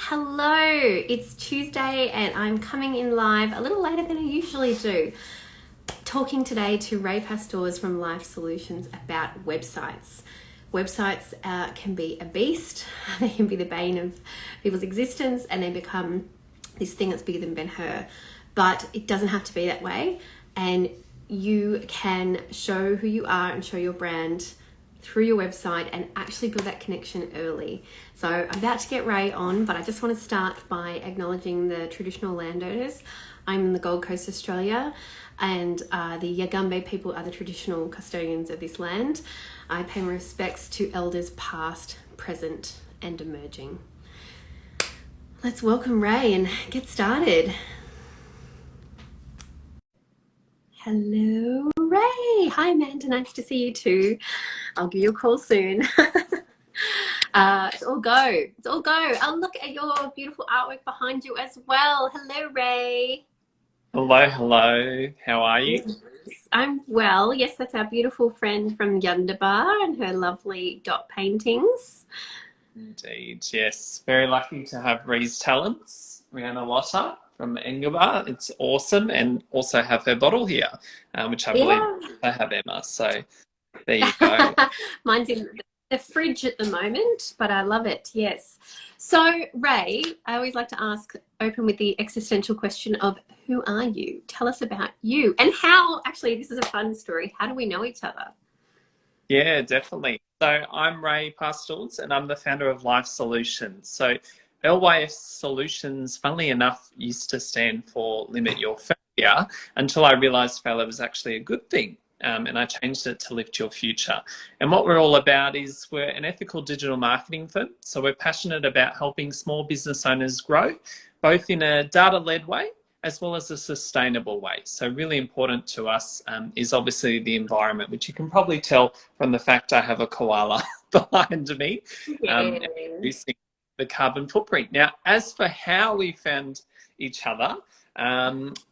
Hello, it's Tuesday and I'm coming in live a little later than I usually do. Talking today to Ray Pastors from Life Solutions about websites. Websites can be a beast, they can be the bane of people's existence and they become this thing that's bigger than Ben-Hur. But it doesn't have to be that way, and you can show who you are and show your brand through your website and actually build that connection early. So I'm about to get Ray on, but I just want to start by acknowledging the traditional landowners. I'm in the Gold Coast, Australia, and the Yagambeh people are the traditional custodians of this land. I pay my respects to elders past, present, and emerging. Let's welcome Ray and get started. Hello, Ray. Hi, Amanda. Nice to see you too. I'll give you a call soon. It's all go. It's all go. Oh, look at your beautiful artwork behind you as well. Hello, Ray. Hello, hello. How are you? Yes, I'm well. Yes, that's our beautiful friend from Yundabar and her lovely dot paintings. Indeed, yes. Very lucky to have Ree's talents, Rihanna Lotta from Engelbar. It's awesome. And also have her bottle here, which I believe I have Emma. So there you go. Mine's in the fridge at the moment, but I love it. Yes. So, Ray, I always like to open with the existential question of who are you? Tell us about you and how, actually, this is a fun story. How do we know each other? Yeah, definitely. So I'm Ray Pastors and I'm the founder of Life Solutions. So LYF Solutions, funnily enough, used to stand for Limit Your Failure until I realised failure was actually a good thing. And I changed it to Lift Your Future. And what we're all about is we're an ethical digital marketing firm. So we're passionate about helping small business owners grow, both in a data-led way as well as a sustainable way. So really important to us is obviously the environment, which you can probably tell from the fact I have a koala behind me, reducing the carbon footprint. Now, as for how we found each other,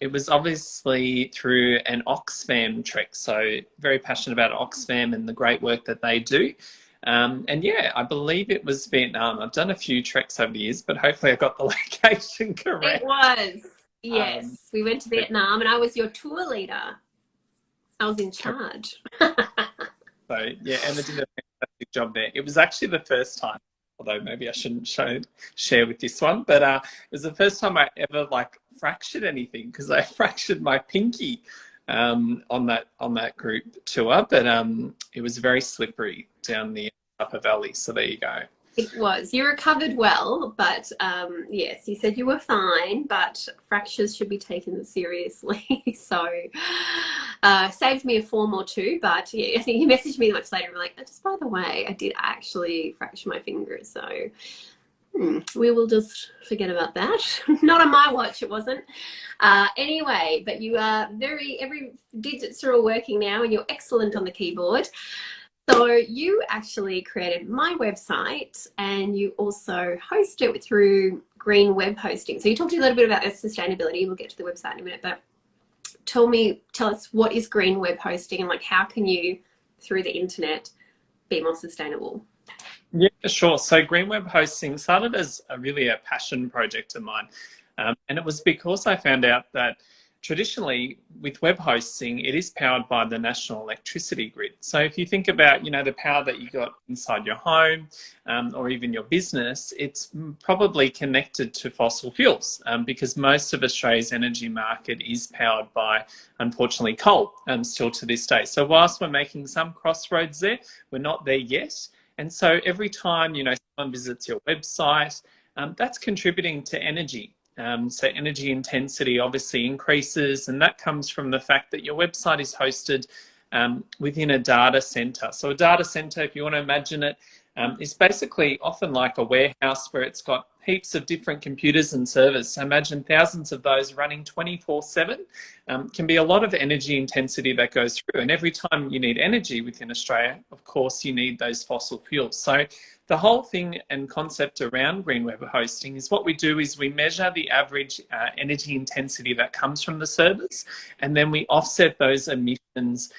it was obviously through an Oxfam trek. So very passionate about Oxfam and the great work that they do. And yeah, I believe it was Vietnam. I've done a few treks over the years, but hopefully I got the location correct. It was. Yes, we went to Vietnam and I was your tour leader. I was in charge. So yeah, Emma did a fantastic job there. It was actually the first time, although maybe I shouldn't share with this one, but it was the first time I ever fractured anything, because I fractured my pinky on that group tour, but it was very slippery down the upper valley. So there you go. It was. You recovered well, but yes, you said you were fine, but fractures should be taken seriously. So saved me a form or two, but yeah, I think you messaged me much later and like, oh, just by the way, I did actually fracture my fingers. So we will just forget about that. Not on my watch, it wasn't. Anyway, but you are every digits are all working now and you're excellent on the keyboard. So you actually created my website and you also host it through green web hosting. So you talked a little bit about sustainability. We'll get to the website in a minute, but tell us what is green web hosting and how can you, through the internet, be more sustainable? Yeah, sure. So green web hosting started as really a passion project of mine. And it was because I found out that traditionally, with web hosting, it is powered by the national electricity grid. So if you think about, the power that you got inside your home or even your business, it's probably connected to fossil fuels because most of Australia's energy market is powered by, unfortunately, coal still to this day. So whilst we're making some crossroads there, we're not there yet. And so every time, someone visits your website, that's contributing to energy. So energy intensity obviously increases, and that comes from the fact that your website is hosted within a data center. So a data center, if you want to imagine it, is basically often like a warehouse where it's got heaps of different computers and servers. So imagine thousands of those running 24/7. Can be a lot of energy intensity that goes through. And every time you need energy within Australia, of course, you need those fossil fuels. So the whole thing and concept around green web hosting is what we do is we measure the average energy intensity that comes from the servers, and then we offset those emissions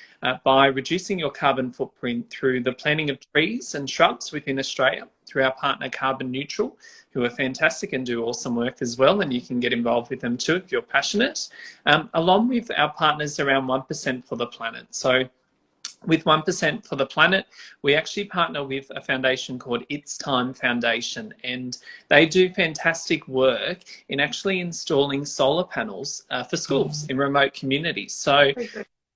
by reducing your carbon footprint through the planting of trees and shrubs within Australia. through our partner Carbon Neutral, who are fantastic and do awesome work as well, and you can get involved with them too if you're passionate, along with our partners around 1% for the Planet. So with 1% for the Planet, we actually partner with a foundation called It's Time Foundation, and they do fantastic work in actually installing solar panels for schools in remote communities. So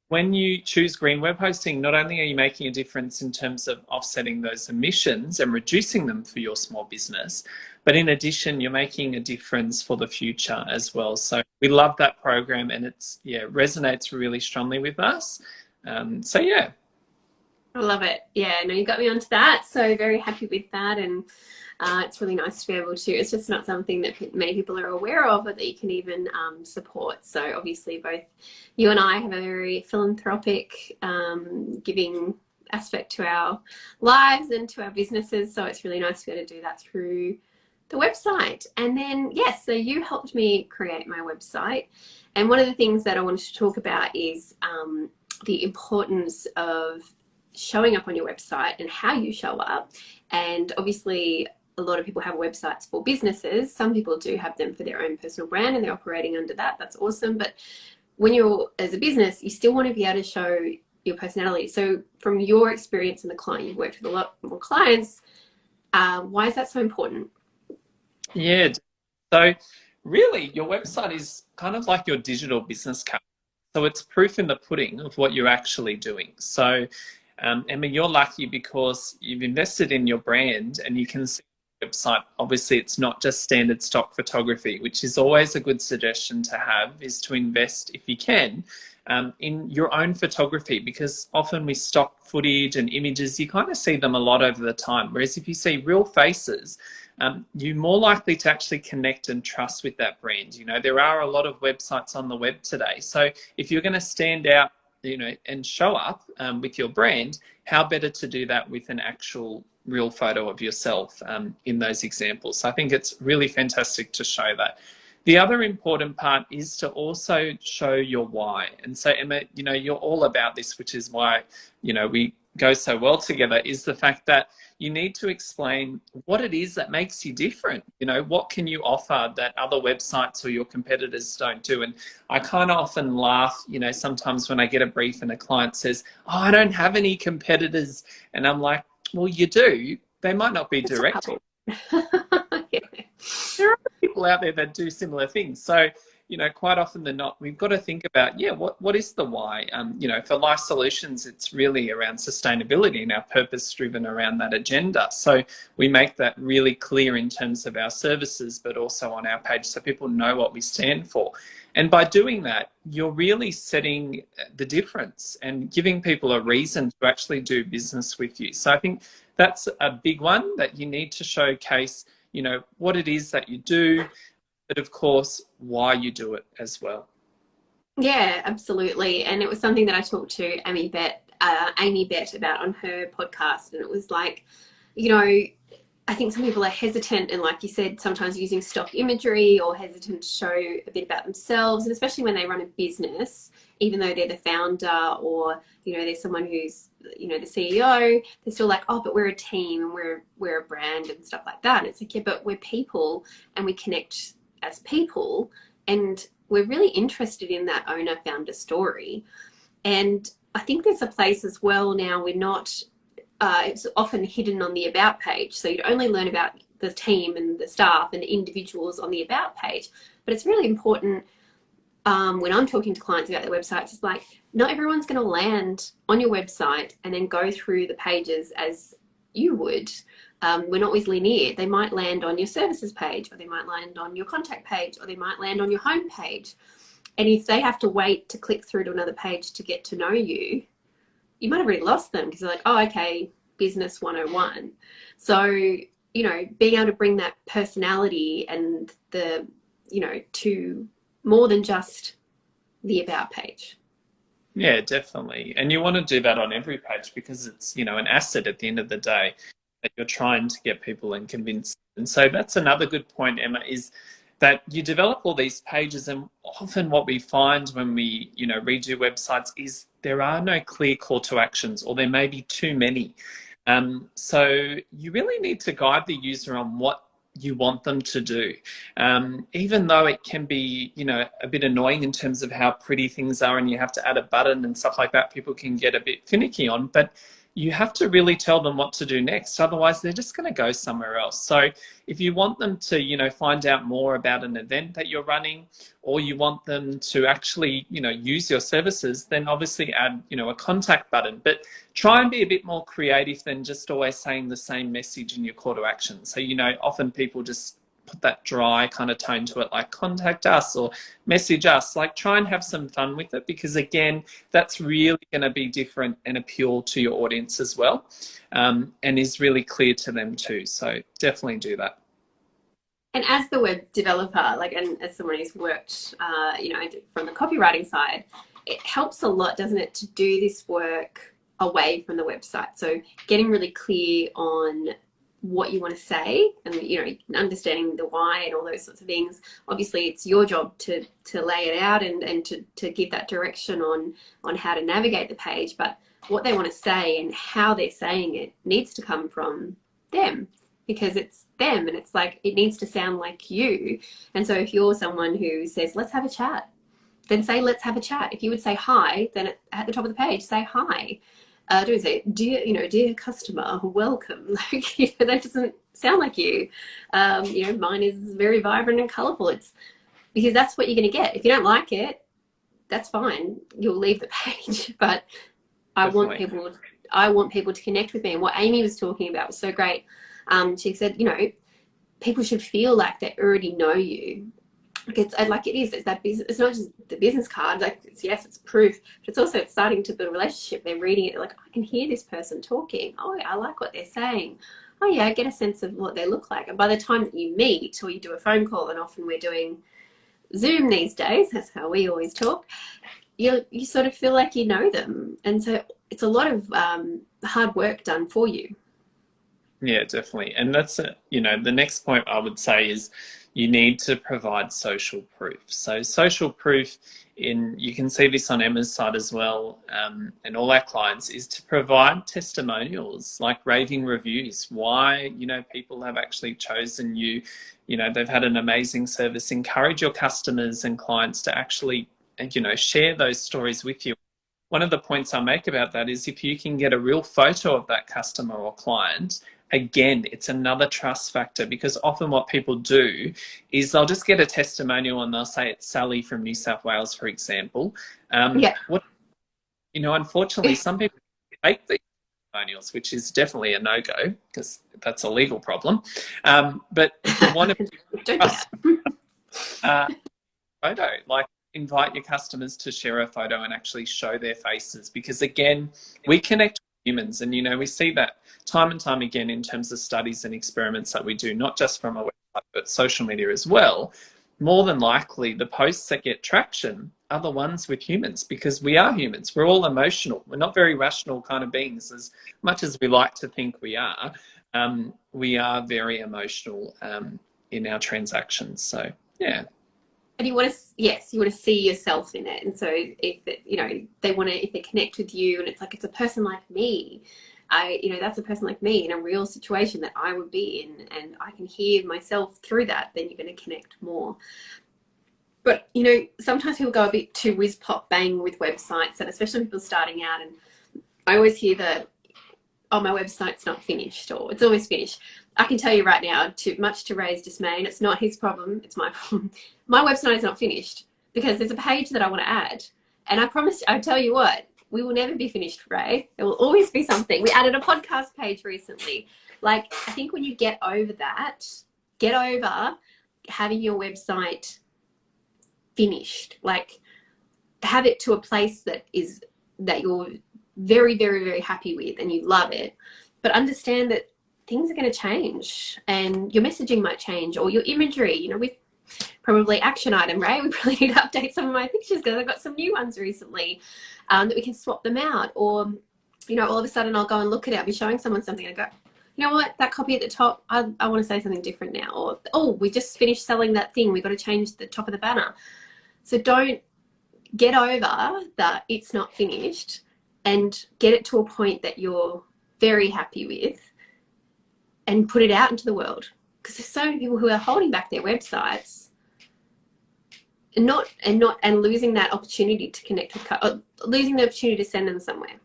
when you choose green web hosting, not only are you making a difference in terms of offsetting those emissions and reducing them for your small business, but in addition, you're making a difference for the future as well. So we love that program, and it's, yeah, resonates really strongly with us. So yeah. I love it. Yeah, no, you got me onto that. So very happy with that. And it's really nice to be able to, it's just not something that many people are aware of, but that you can even support. So obviously both you and I have a very philanthropic giving aspect to our lives and to our businesses. So it's really nice to be able to do that through the website. And then, yes, so you helped me create my website. And one of the things that I wanted to talk about is the importance of showing up on your website and how you show up. And obviously a lot of people have websites for businesses. Some people do have them for their own personal brand and they're operating under that. That's awesome. But when you're, as a business, you still want to be able to show your personality. So from your experience in the client, you've worked with a lot more clients. Why is that so important? Yeah. So really your website is kind of like your digital business card. So it's proof in the pudding of what you're actually doing. So Emma, you're lucky because you've invested in your brand and you can see the website. Obviously, it's not just standard stock photography, which is always a good suggestion to have, is to invest, if you can, in your own photography, because often with stock footage and images, you kind of see them a lot over the time. Whereas if you see real faces, you're more likely to actually connect and trust with that brand. You know, there are a lot of websites on the web today. So if you're going to stand out, you know, and show up with your brand, how better to do that with an actual real photo of yourself in those examples. So I think it's really fantastic to show that. The other important part is to also show your why. And so, Emma, you know, you're all about this, which is why, you know, we go so well together, is the fact that you need to explain what it is that makes you different. You know, what can you offer that other websites or your competitors don't do? And I kind of often laugh, you know, sometimes when I get a brief and a client says, oh, I don't have any competitors. And I'm like, well, you do. They might not be direct. Yeah. There are people out there that do similar things. So, you know, quite often than not, we've got to think about, yeah, what is the why? You know, for Life Solutions, it's really around sustainability and our purpose driven around that agenda. So we make that really clear in terms of our services, but also on our page so people know what we stand for. And by doing that, you're really setting the difference and giving people a reason to actually do business with you. So I think that's a big one, that you need to showcase, you know, what it is that you do, but of course, why you do it as well. Yeah, absolutely. And it was something that I talked to Amy Bett about on her podcast. And it was like, you know, I think some people are hesitant and, like you said, sometimes using stock imagery or hesitant to show a bit about themselves. And especially when they run a business, even though they're the founder or, you know, there's someone who's, you know, the CEO, they're still like, oh, but we're a team and we're a brand and stuff like that. And it's like, yeah, but we're people and we connect as people, and we're really interested in that owner founder story. And I think there's a place as well now, we're not it's often hidden on the about page, so you only learn about the team and the staff and the individuals on the about page. But it's really important when I'm talking to clients about their websites, it's like, not everyone's going to land on your website and then go through the pages as you would. We're not always linear. They might land on your services page, or they might land on your contact page, or they might land on your home page. And if they have to wait to click through to another page to get to know you, you might have already lost them because they're like, oh, okay, business 101. So, you know, being able to bring that personality and the, you know, to more than just the about page. Yeah, definitely. And you want to do that on every page because it's, you know, an asset at the end of the day that you're trying to get people and convince. And so that's another good point, Emma, is that you develop all these pages, and often what we find when we, you know, redo websites is there are no clear call to actions, or there may be too many. So you really need to guide the user on what you want them to do. Even though it can be, a bit annoying in terms of how pretty things are and you have to add a button and stuff like that, people can get a bit finicky on, but you have to really tell them what to do next. Otherwise, they're just going to go somewhere else. So if you want them to, find out more about an event that you're running, or you want them to actually, use your services, then obviously add, a contact button. But try and be a bit more creative than just always saying the same message in your call to action. So, often people just put that dry kind of tone to it, like contact us or message us. Like, try and have some fun with it, because again, that's really going to be different and appeal to your audience as well, and is really clear to them too. So definitely do that. And as the web developer, and as someone who's worked, from the copywriting side, it helps a lot, doesn't it, to do this work away from the website. So getting really clear on what you want to say, and understanding the why and all those sorts of things. Obviously, it's your job to lay it out and to give that direction on how to navigate the page. But what they want to say and how they're saying it needs to come from them, because it's them, and it's like, it needs to sound like you. And so if you're someone who says, let's have a chat, then say, let's have a chat. If you would say hi, then at the top of the page, say hi. Don't say, dear customer, welcome. That doesn't sound like you. Mine is very vibrant and colorful. It's because that's what you're going to get. If you don't like it, that's fine. You'll leave the page. But I want people to connect with me. And what Amy was talking about was so great. She said, people should feel like they already know you. It's that business. It's not just the business card. It's proof, but it's starting to build a relationship. They're reading it, like, I can hear this person talking. Oh, I like what they're saying. Oh yeah, I get a sense of what they look like. And by the time that you meet or you do a phone call, and often we're doing Zoom these days, that's how we always talk. You sort of feel like you know them, and so it's a lot of hard work done for you. Yeah, definitely. And that's the next point I would say is you need to provide social proof. So social proof, you can see this on Emma's side as well, and all our clients, is to provide testimonials, like raving reviews, why, people have actually chosen you, they've had an amazing service. Encourage your customers and clients to actually, share those stories with you. One of the points I make about that is, if you can get a real photo of that customer or client, again, it's another trust factor, because often what people do is they'll just get a testimonial and they'll say it's Sally from New South Wales, for example. Unfortunately, some people fake these testimonials, which is definitely a no-go, because that's a legal problem. But if you want to photo, like, invite your customers to share a photo and actually show their faces, because again, we connect with humans, and we see that time and time again in terms of studies and experiments that we do, not just from a website but social media as well. More than likely, the posts that get traction are the ones with humans, because we are humans. We're all emotional. We're not very rational kind of beings, as much as we like to think we are. We are very emotional in our transactions. So yeah. And you want to see yourself in it. And so if they connect with you, and it's like, it's a person like me, that's a person like me in a real situation that I would be in, and I can hear myself through that, then you're going to connect more. But, sometimes people go a bit too whiz pop bang with websites, and especially people starting out. And I always hear that, oh, my website's not finished, or it's almost finished. I can tell you right now, much to Ray's dismay, and it's not his problem, it's my problem. My website is not finished, because there's a page that I want to add. And I tell you what, we will never be finished, Ray. There will always be something. We added a podcast page recently. I think when you get over having your website finished, have it to a place that you're very, very, very happy with and you love it. But understand that things are going to change, and your messaging might change, or your imagery, with probably action item, Ray, we probably need to update some of my pictures, because I've got some new ones recently, that we can swap them out. Or, all of a sudden I'll go and look at it, I'll be showing someone something and I go, you know what, that copy at the top, I want to say something different now. Or, oh, we just finished selling that thing, we've got to change the top of the banner. So don't get over that it's not finished, and get it to a point that you're very happy with, and put it out into the world. Because there's so many people who are holding back their websites and losing that opportunity to connect with, losing the opportunity to send them somewhere.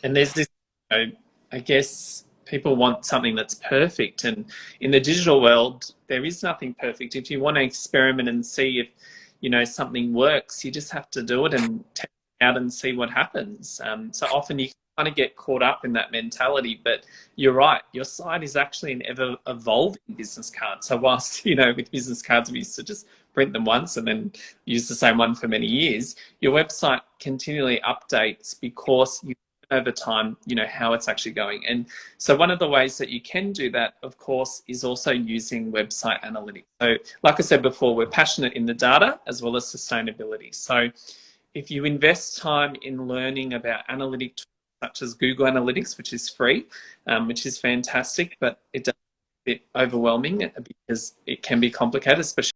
And there's this, I guess people want something that's perfect, and in the digital world there is nothing perfect. If you want to experiment and see if something works, you just have to do it and test it out and see what happens. So often you kind of get caught up in that mentality, but you're right, your site is actually an ever evolving business card. So whilst with business cards we used to just print them once and then use the same one for many years, your website continually updates because you over time, how it's actually going. And so one of the ways that you can do that, of course, is also using website analytics. So like I said before, we're passionate in the data as well as sustainability. So if you invest time in learning about analytics such as Google Analytics, which is free, which is fantastic, but it does get a bit overwhelming because it can be complicated, especially